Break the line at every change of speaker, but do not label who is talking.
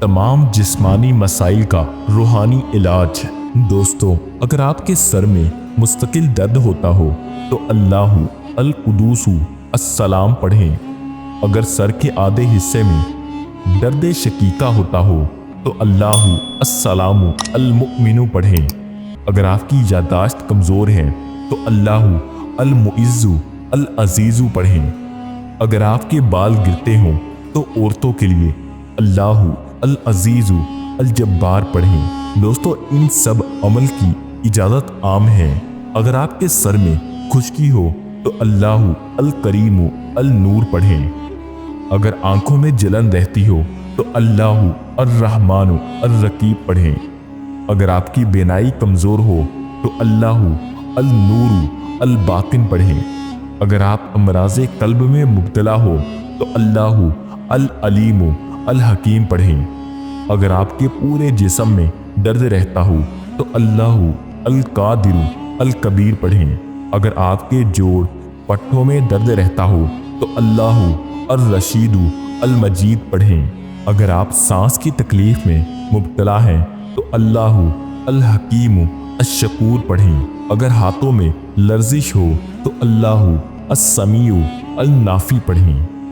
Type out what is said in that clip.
तमाम जिस्मानी मसाइल का रूहानी इलाज। दोस्तों, अगर आपके सर में मुस्तकिल दर्द होता हो तो अल्लाहु अल कुदूसु अस्सलाम पढ़ें। अगर सर के आधे हिस्से में दर्द शकीका होता हो तो अल्लाहु अस्सलामु अल मुमिनु पढ़ें। अगर आपकी यादाश्त कमज़ोर है तो अल्लाहु अल मुइज़्ज़ु अल अज़ीज़ु पढ़ें। अगर आपके बाल गिरते हों तो औरतों के लिए अल्लाहु अल अज़ीज़ु अल जब्बार पढ़ें। दोस्तों, इन सब अमल की इजाज़त आम है। अगर आपके सर में खुश्की हो तो अल्लाहु अल करीमु अल नूर पढ़ें। अगर आंखों में जलन रहती हो तो अल्लाहु अर रहमानु अर रकीब पढ़ें। अगर आपकी बेनाई कमज़ोर हो तो अल्लाहु अल नूरु अल बातिन पढ़ें। अगर आप अमराज़े कल्ब में मुब्तला हो तो अल्लाहु अल अलीमु अल हकीम पढ़ें। अगर आपके पूरे जिस्म में दर्द रहता हो तो अल्लाहु अल कादिरु अल कबीर पढ़ें। अगर आपके जोड़ पट्टों में दर्द रहता हो तो अल्लाहु अर रशीदु अल मजीद पढ़ें। अगर आप सांस की तकलीफ में मुब्तला हैं तो अल्लाहु अल हकीमु अश-शकूर पढ़ें। अगर हाथों में लर्जिश हो तो अल्लाहु अस-समीउ अल नाफी पढ़ें।